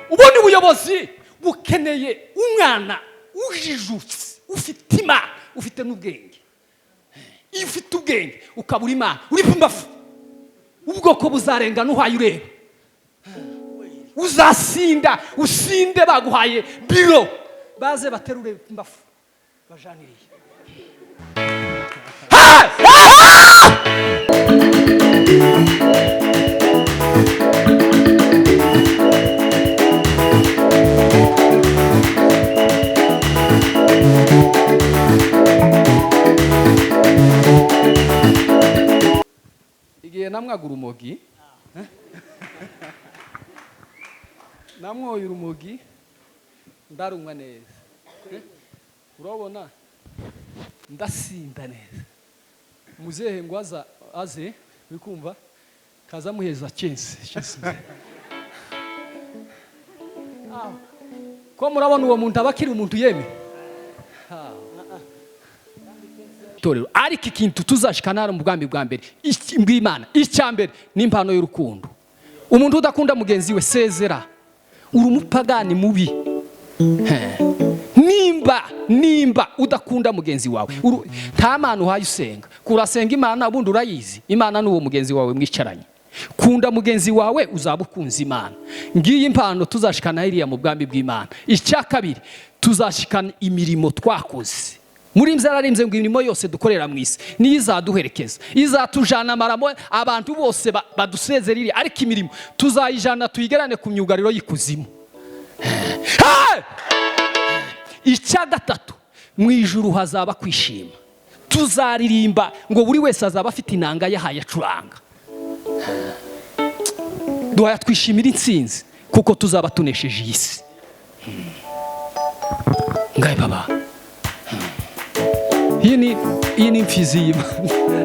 ubundi buyobozi bukeneye umwana ujijutse ufite imana ufite n'ubwenge. Iyo ufite ubwenge ukabura imana uri pumbafu ubwoko buzarenga n'uhaye ureba uzasinda usinde baguhaye biro baze baterure pumbafu bajaniriye. Igihe namwagura urumogi namwoye urumogi ndarumwa neza, urabona ndasinda neza. Muzehe ngo aze bikumva kaza muheza cyense ko murabona uwo muntu abakiri umuntu yeme torero. Ariko ikintu tuzashikana mu bwambi bwa mbere Bwimana icyambere n'impano y'urukundo. Umuntu udakunda mugenzi we sezera, uri umupagani mubi. Nimba udakunda mugenzi wawe nta mana uhaye usenga. Kurasenga imana ubundi urayizi, imana n'uwo mugenzi wawe mwicaranye. Kunda mugenzi wawe uzaba ukunze imana. Ngiye impano tuzashikana iriya mu bwambi bw'Imana. Icya kabiri tuzashikana imirimo twakoze. Muri mzararimze ngo imirimo yose dukorera mu isi ni izaduherekeza, izatujana maramo abantu bose badusezerire. Ariko imirimo tuzayijana tuyigerane ku myugariro y'ikuzimu. Icya gatatu mu ijuru hazaba kwishima, tuzaririmba ngo buri wese azaba afite inanga yahaye acuranga. Duhaya twishimira intsinzi kuko tuzaba tunesheje iyi si. Ngaye baba, iyi ni imfizi y'Imana.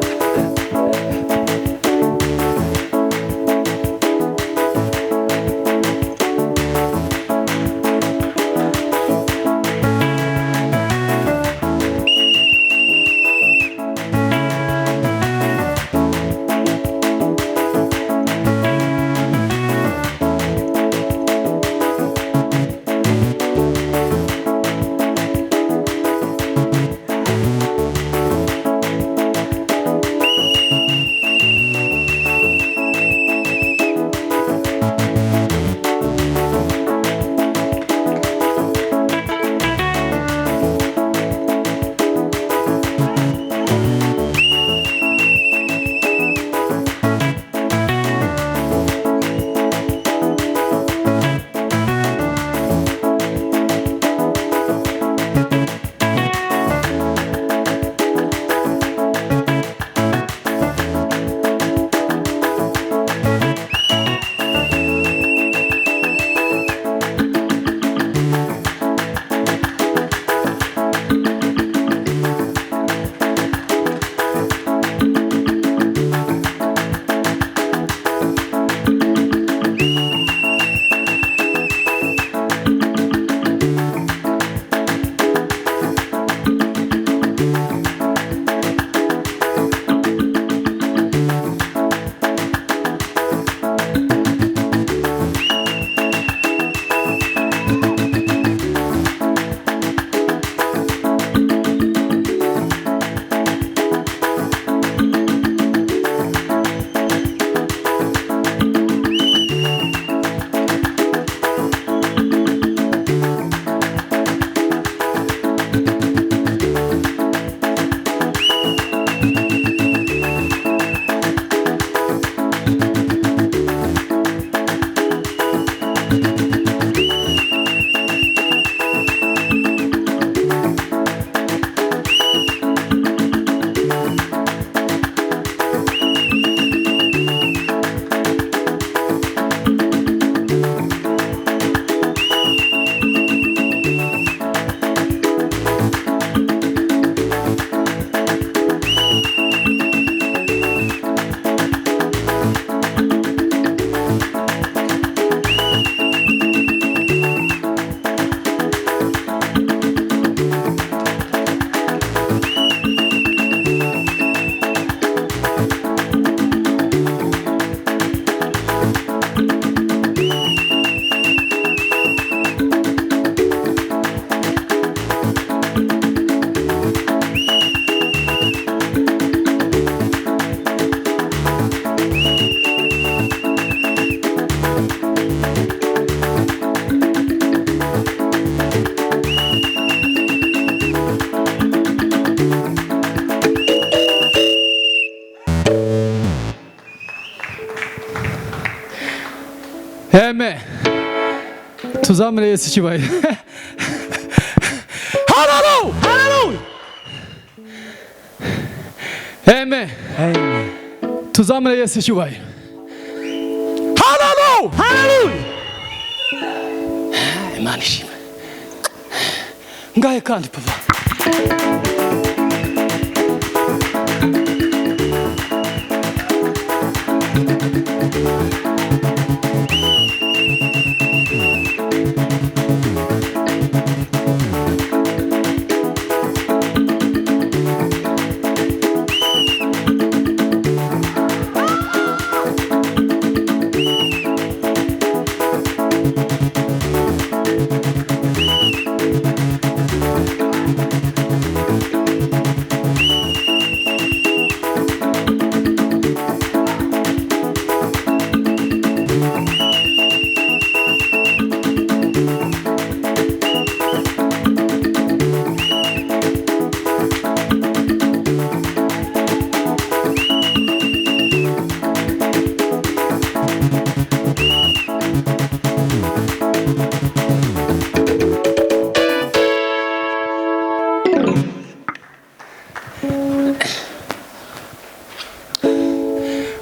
Amen. Tuzamure Yesu icyubahiro. Hallelujah. Hallelujah. Amen. Amen. Tuzamure Yesu icyubahiro. Hallelujah. Hallelujah. Imana ishimwe. Ngaye kandi papa.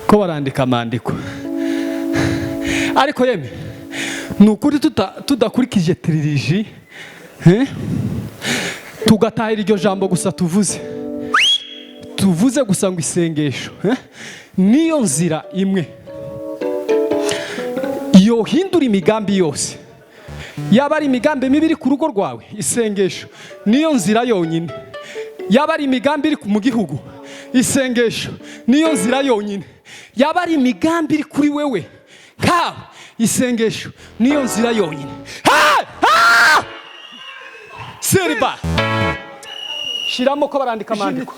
Ko barandika amandiko ariko yeme nukuri tudakurikije tiririji tugatahira iryo jambo gusa tuvuze gusa ngo isengesho niyo nzira imwe yo hindura imigambi yose yaba ari imigambi mibi iri ku rugo rwawe isengesho niyo nzira yonyine yaba ari imigambi iri mu gihugu isengesho niyo nzira yonyine yaba ari imigambi iri kuri wewe kawe isengesho niyo nzira yonyine seriba shiramo ko barandika amandiko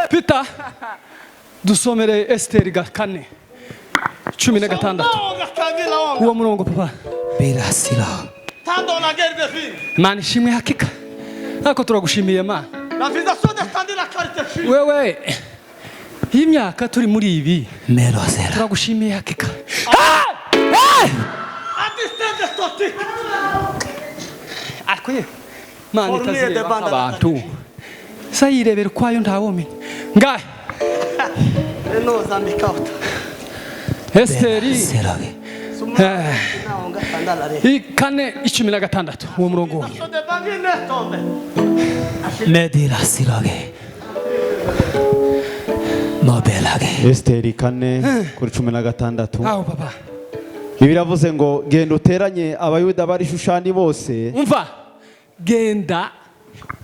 Peter dusomere Esteri 4:16 uwo murongo papa birasira Mana ishimwe hakika ako turagushimiye Mana wewe imyaka turi muri ibi turagushimiye hakika ariko Mana itazireba abantu sayirebera kwayo ntawomenya ngahe no zambikauta Esteri kane 16 uwo murongo we medira sirage nobelage Esteri kane kuri 16. aho papa Biravuze ngo genda uteranye abayuda bari Shushani bose. umva genda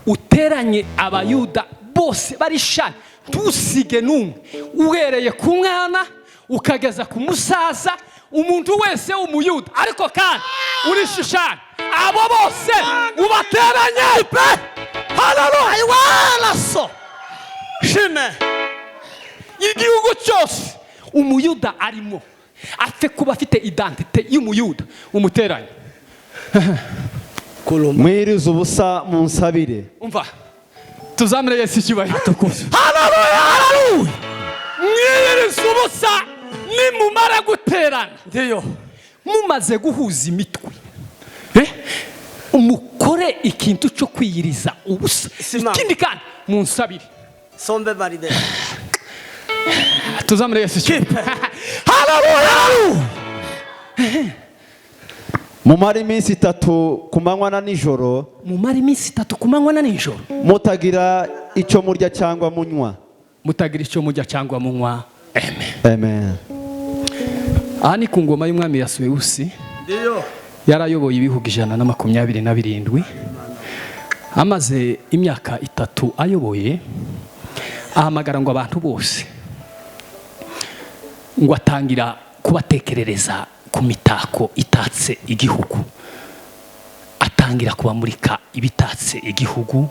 uteranye abayuda bose bari Shushani ntusige numwe uhereye ku mwana ukageza ku musaza umuntu wese umuyuda ariko kandi uri Shushani abo bose ubateranye pe haleluya wala so shime igihugu cyose umuyuda arimo afite kuba afite identite y'umuyuda umuteranye Mwiriza ubusa mu nsabire. umva tuzamire Yesu icyubahiro haleluya haleluya mwiriza ubusa nimumara guterana ndiyo mumaze guhuza imitwe umukore ikintu cyo kwiyiriza ubusa ikindi kandi mu nsabire sombe baride tuzamire Yesu icyubahiro haleluya Mumara iminsi 3 ku manywa na nijoro. mumara iminsi 3 ku manywa na nijoro Mutagira icyo murya cyangwa munywa. mutagira icyo mujya cyangwa munywa amen Amen. aha ni ku ngoma y'umwami Yasuwewusi ndiyo yarayoboye ibihugu 127 amaze imyaka 3 ayoboye ahamagara ngo abantu bose ngo atangira kubatekerereza ku mitako itatse igihugu atangira kubamurika ibitatse igihugu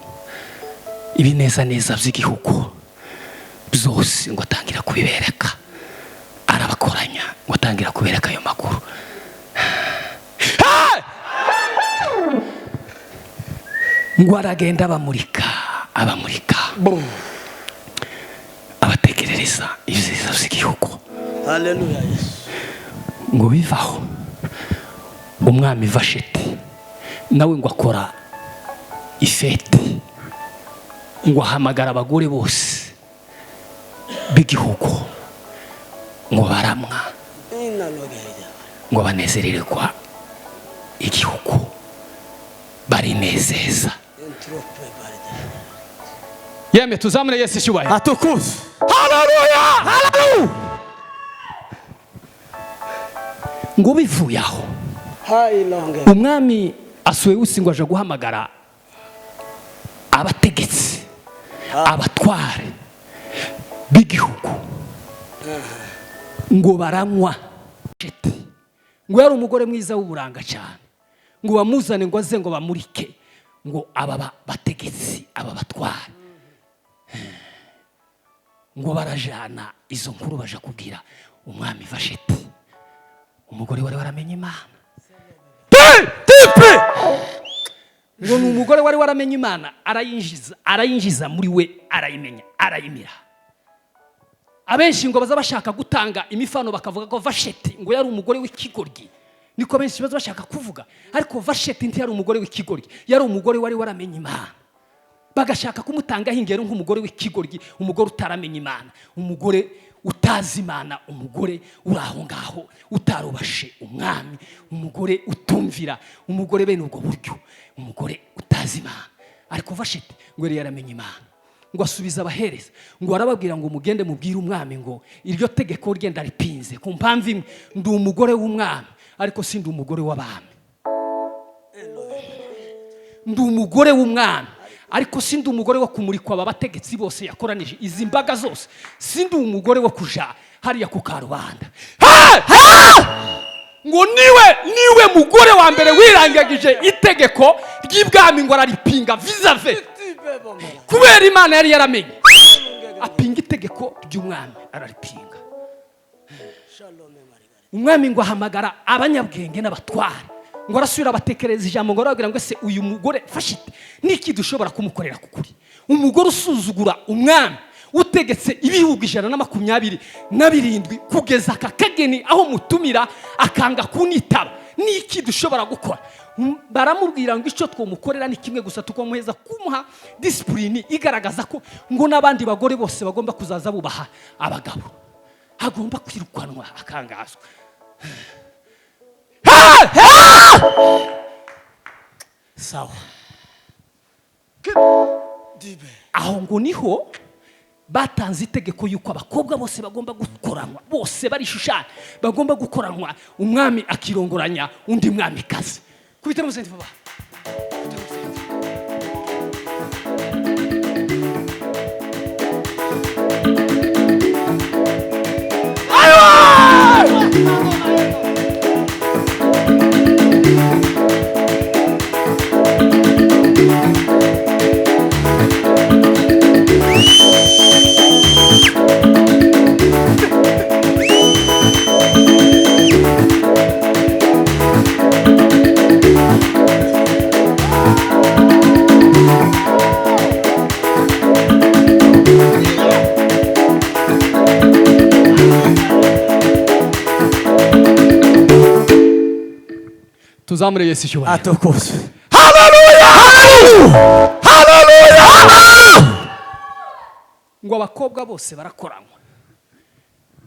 ibineza neza by'igihugu byose ngo atangira kubibereka arabakoranya ngo atangira kubereka ayo makuru ngo aragenda abamurika abatekerereza ibyiza by'igihugu haleluya ngo bivaho umwami Vashiti nawe ngo akora ifete ngo ahamagara abagore bose b'igihugu ngo baramwa ngo banezererwa igihugu barinezeza yeme tuzamure Yesu icyubahiro atukuze haleluya haleluya ngo bivuye aho hayilonge umwami Asuwewusi ngo aje guhamagara abategetsi abatware b'igihugu ngo baranywa ngo yari umugore mwiza w'uburanga cyane ngo bamuzane ngo aze ngo bamurike ngo aba bategetsi aba batware ngo barajana izo nkuru baje kubwira umwami Vashiti umugore wari waramenye Imana ngo ni umugore wari waramenye Imana arayinjiza muri we arayimenya arayimira abenshi ngo baza bashaka gutanga imifano bakavuga ko Vashiti ngo yari umugore w'ikigoryi niko benshi baza bashaka kuvuga ariko Vashiti ntiyari umugore w'ikigoryi yari umugore wari waramenye Imana bagashaka kumutangaho ingero nk'umugore w'ikigoryi umugore utaramenye Imana umugore utazi Imana umugore uri aho ngaho utarubashe umwami umugore utumvira umugore bene ubwo buryo umugore utazi Imana ariko Vashiti ngo yari yaramenye Imana ngo asubiza abahereza ngo arababwira ngo mugende mubwire umwami ngo iryo tegeko ryenda ripinze ku mpamvu imwe ndi umugore w'umwami ariko sindi umugore w'abami ndi umugore w'umwami ariko sindi umugore wo kumurikwa aba bategetsi bose yakoranije izi mbaga zose sindi umugore wo kuja hariya ku karubanda ngo niwe mugore wa mbere wirangagije itegeko ry'ibwami ngo araripinga vizave kubera Imana yari yaramenye apinga itegeko ry'umwami araripinga umwami ngo ahamagara abanyabwenge n'abatware ngo arasubira abatekereza ijambo ngo arababwira ngo ese uyu mugore Vashiti niki dushobora kumukorera kukuri umugore usuzugura umwami utegetse ibihugu 127 kugeza aka kageni aho mutumira akanga kunitaba niki dushobora gukora baramubwira ngo icyo twomukorera ni kimwe gusa, tukamuheza kumuha disipurine igaragaza ko ngo n'abandi bagore bose bagomba kuzaza bubaha abagabo, agomba kwirukanwa akangazwa. Sawa, aho ngo niho batanze itegeko yuko abakobwa bose bagomba gukoranwa, bose barishushana bagomba gukoranwa, umwami akirongoranya undi mwamikazi. Kubita muzendi baba. Tuzamure Yesu cyubahiro. Atokose. Haleluya! Haleluya! Ngo abakobwa bose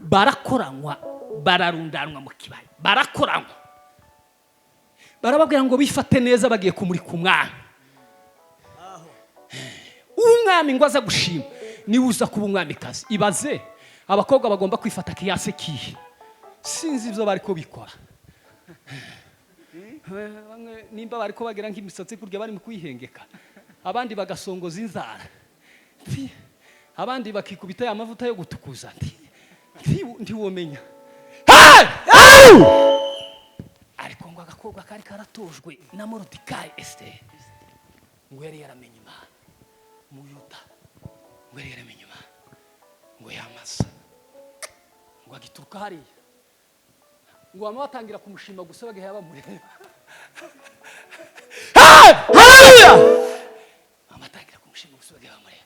barakoranywa, bararundanwa mu kibaya, barakoranywa, barababwira ngo bifate neza bagiye kumurika umwami. Umwami ngo aza gushima niwe uza kuba umwamikazi. Ibaze abakobwa bagomba kwifata kiyase kihe, sinzi ibyo bari ko bikora. Nimba bari ko bagira nk'imisatsi kurya bari mu kwihengeka, abandi bagasongoza inzara, abandi bakikubita amavuta yo gutukuza, ntiwomenya. Ariko ngo agakobwa kari karatojwe na Moridekayi Esiteri, ngo yari yaramenye Imana mu Yuda, ngo yari yaramenye Imana, ngo yamaza, ngo agituruka hariya, ngo bamwe batangira kumushima gusa bagahe bamureba. Haleluya! Amatangira kumushima gusa bagahe bamureba.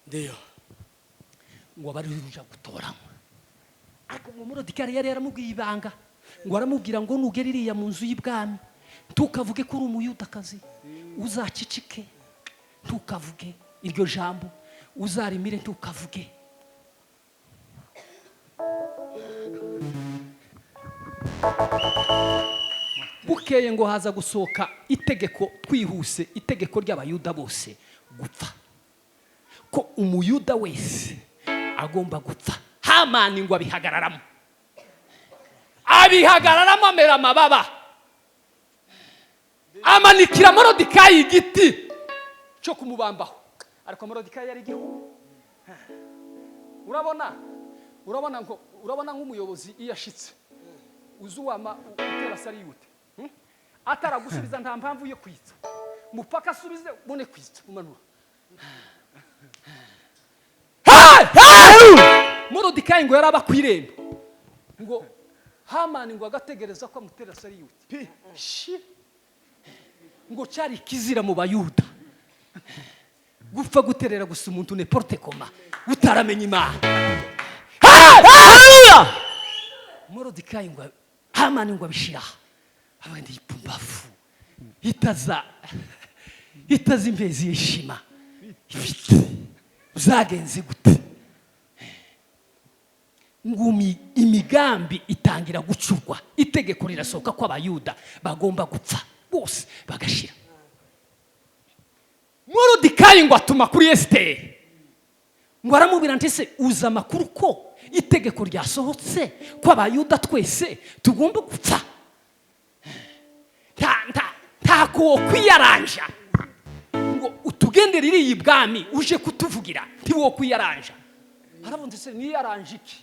Ndio. Ngo bari ruja gutoramo. Ariko mu Moridekayi yari yaramubwiye ibanga, ngo aramubwira ngo nugera iriya mu nzu y'ibwami ntukavuge ko uri umuyudakazi, uzacicike, ntukavuge iryo jambo, uzarimire ntukavuge. Bukeye ngo haza gusohoka itegeko, twihuse, itegeko ry'abayuda bose gupfa, ko umuyuda wese agomba gupfa. Hamani ngo abihagararamo amera amababa, amanikira Moridekayi igiti cyo kumubambaho. Ariko Moridekayi yari igihugu. Urabona nk'umuyobozi iyo ashitse uzuwama utera sariyute, ataragusubiza nta mpamvu yo kwitsa, mupaka asubize bone kwitsa umanura. Moridekayi ngo yaraba kwirembo, ngo Hamani ngo agategereza ko amutera sariyute, ngo cyari kizira mu Bayuda gupfa guterera gusa umuntu n'importe comment utaramenya Imana. Moridekayi ngo Hamani ngo abishira abandi ipumbafu itaza impezi yishima ifite zagenze gute. Ngumi imigambi itangira gucurwa, itegeko rirasohoka ko abayuda bagomba gupfa bose bagashira. Moridekayi ngo atuma kuri Esiteri, ngo aramubwira nti se uza amakuru ko itegeko ryasohotse ko abayuda twese tugomba gupfa, ntako kwiyaranja ngo utugendere iriya ibwami uje kutuvugira, ntiwo kwiyaranja. Aravuze se niyaranje iki?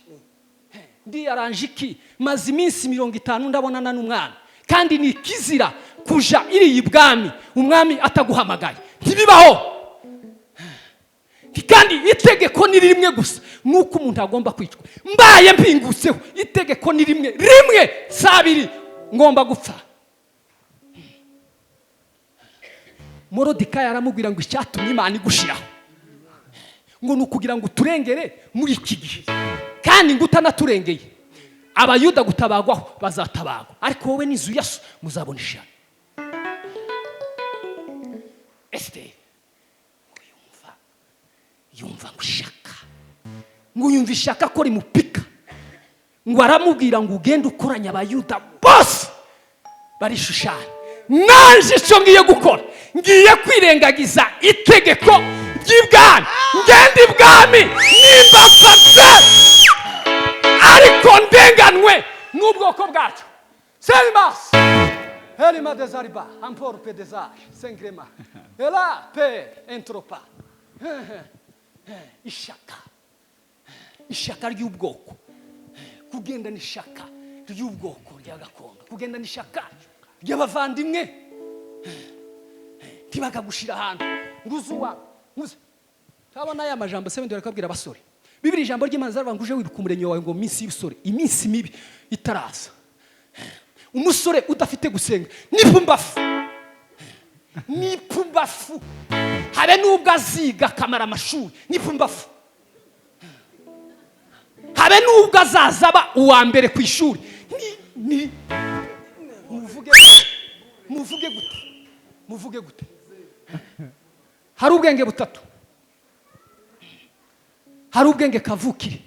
Ndiyaranje iki? Maze iminsi 50 ndabonana n'umwami, kandi ni kizira kuja iriya ibwami umwami ataguhamagaye, ntibibaho. Kandi itegeko ni rimwe gusa, nuko umuntu agomba kwicwa. Mbaye mpingutseho itegeko ni rimwe sabiri ngomba gupfa. Moridekayi aramubwira ngo icyatumye Imana igushiraho ngo nukugira ngo turengere muri iki gihe, kandi ngo utanaturengeye abayuda gutabagwaho bazatabagwa, ariko wowe n'inzu yaso muzabona ishano. yumva ngo ishaka, ngo yumva ishaka ko rimupika, ngo aramubwira ngo ugende ukoranya abayuda bose barishushanya. Nanje icyo ngiye gukora, ngiye kwirengagiza itegeko ry'ibwami, ngende ibwami nimba mfate ariko ndenganwe n'ubwoko bwacu. Selmas Elima desariba ampor pe desage sengrema ela pe entropa ishaka ry'ubwoko, kugenda n'ishaka ry'ubwoko rya gakondo, kugenda n'ishaka ry'abavandimwe, ntibakagushira ahantu nguzuwa muze. Tabona aya majambo se ndore kabwira abasore, Bibiri ijambo ry'Imana zaravuga ngo uje wibuka umuremyi wawe ngo minsi y'ubusore, iminsi mibi itaraza. Umusore udafite gusenga nipumbafu habe nubwo aziga akamara amashuri, nipumbafu habe nubwo azazaba uwa mbere ku ishuri, muvuge gute. Hari ubwenge butatu, hari ubwenge kavukire,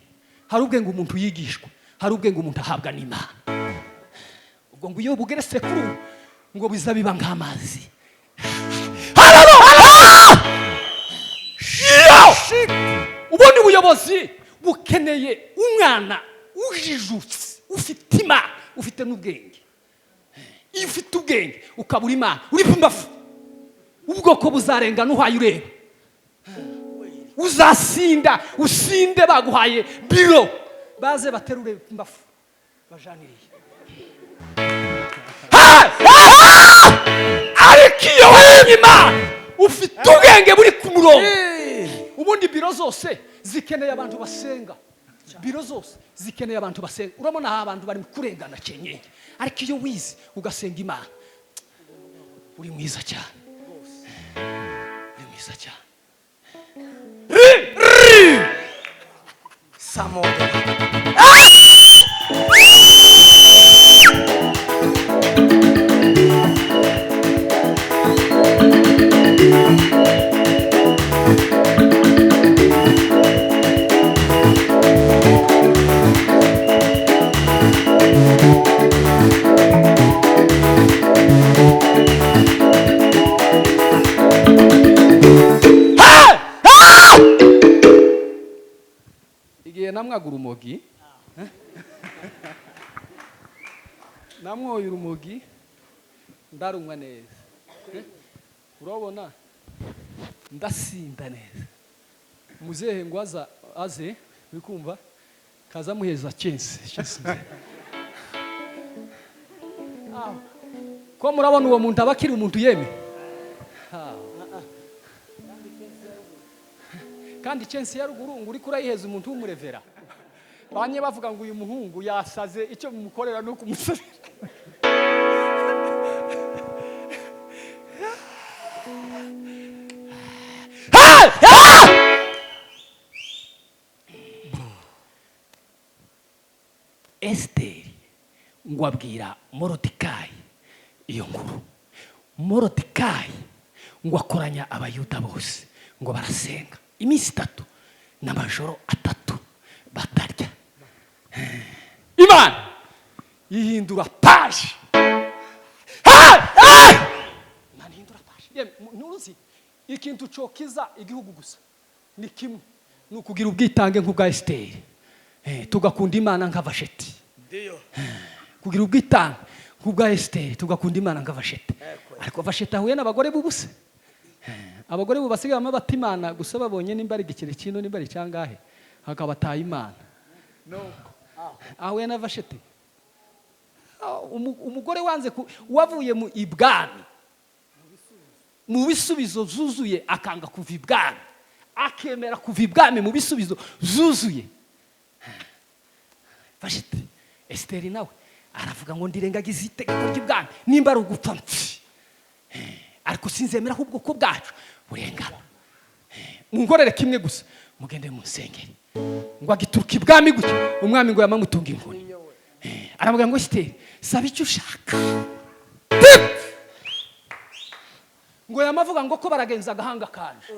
hari ubwenge umuntu yigishwa, hari ubwenge umuntu ahabwa n'Imana. Ubwo ngo iyo bugeretse kuri ngo bizabiba nk'amazi. Ubundi buyobozi bukeneye umwana ujijutse, ufite Imana, ufite n'ubwenge. Iyo ufite ubwenge ukabura Imana, uri pumbafu, ubwoko buzarenga n'uhaye ureba. Uzasinda, usinde baguhaye biro, baze baterure pumbafu bajaniriye. Ariko iyo wewe Imana ufite ubwenge buri ku murongo, ubundi biro zose zikeneye abantu basenga, biro zose zikeneye abantu basenga. Urabona aha abantu bari kurengana cyenyenge, ariko iyo wize ugasenga Imana uri mwiza cyane, uri mwiza cyane. Samodo namwaga urumogi, namwoye urumogi ndarumwa neza, urabona ndasinda neza. Muzehe ngo aze bikumva kaza muheza chance ko murabona uwo muntu abakiri umuntu yeme kandi chance ya ruguru ngo uri kurayiheza umuntu w'umurevera. Banye bavuga ngo uyu muhungu yasaze, icyo mumukorera no kumusabira. Esteri ngo abwira Morodekayi iyo nkuru. Morodekayi ngo akoranya abayuda bose ngo barasenga iminsi 3 n'amajoro 3 batarya. Imana yihindura paje. Imana yihindura paje. Nuruzi ikintu cokiza igihugu gusa ni kimwe, nukugira ubwitange nk'ubwa Esteri, tugakunda Imana nk'abasheti. Ndio kugira ubwitange nk'ubwa Esteri, tugakunda Imana nk'abasheti. Ariko abasheti ahuye n'abagore b'ubuse, abagore bubasigaye amabati Imana gusa babonye nimba ari gikire kino nimba ari cyangahe hakabataye Imana. No ahuye n'abasheti. Umugore wanze wavuye mu ibwami mu bisubizo zuzuye akanga kuva ibwami, akemera kuva ibwami mu bisubizo zuzuye. Vashiti Esteri nawe aravuga ngo ndirengagize itegeko ry'ibwami nimba ari ugupfa mpfi, ariko sinzemera ahubwo ko bwacu burengana. Mungorere kimwe gusa mugende mu nsengeri. Ngo agituruka ibwami gutyo umwami ngo yamamutunga inkoni. Aravuga ngo Esteri saba icyo ushaka. Ngo yamavuga ngo ko baragenza agahanga kanje.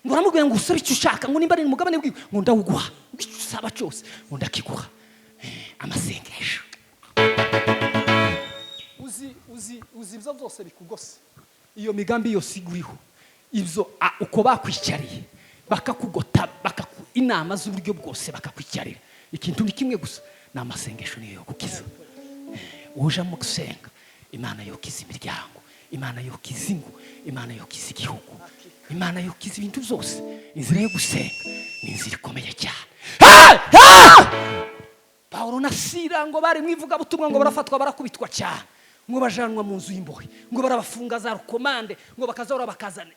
ngo aramubwira ngo usabe icyo ushaka ngo nimba ari umugabane wiwe ngo ndawuguha icyo usaba cyose ngo ndakiguha. Amasengesho uzi ibyo byose bikugose, iyo migambi yose iguriho ibyo uko bakwicariye bakakugota inama z'uburyo bwose bakakwicarira, ikintu ni kimwe gusa, ni amasengesho niyo yo gukiza. Uje mu gusenga Imana yokiza imiryango, Imana yokiza ingo, Imana yokiza igihugu, Imana yokiza ibintu byose. Inzira yo gusenga ni inzira ikomeye cyane. Paulo na Sila ngo bari mwivuga butumwa ngo barafatwa barakubitwa cyane, ngo bajanwa mu nzu y'imbohe, ngo barabafunga za rukomande, ngo bakazora bakazana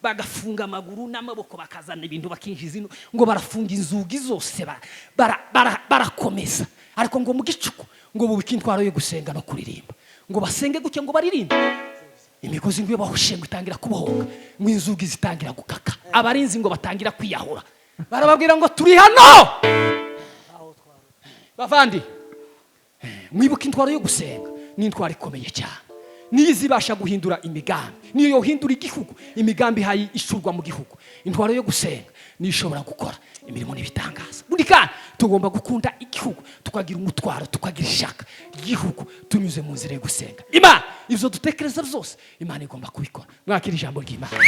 bagafunga amaguru n'amaboko, bakazana ibintu bakinjiza ino, ngo barafunga inzugi zose barakomeza. Ariko ngo mu gicuku ngo bubika intwaro yo gusenga no kuririmba, ngo basenge gutya ngo baririmbe. Imigozi ngo bahoshe ngo itangira kubohoka, ngo inzugi zitangira gukaka, abarinzi ngo batangira kwiyahura, barababwira ngo turi hano. Bavandi, mwibuka intwaro yo gusenga ni intwaro ikomeye cyane, niyo izibasha guhindura imigambi, niyo yohindura igihugu, imigambi hayi ishurwa mu gihugu. Intwaro yo gusenga niyo ishobora gukora imirimo n'ibitangaza. Buri kandi tugomba gukunda igihugu, tukagira umutwaro, tukagira ishaka igihugu tunyuze mu nzira yo gusenga. Imana ivyo dutekereza byose Imana igomba kubikora. Mwakira ijambo ry'Imana.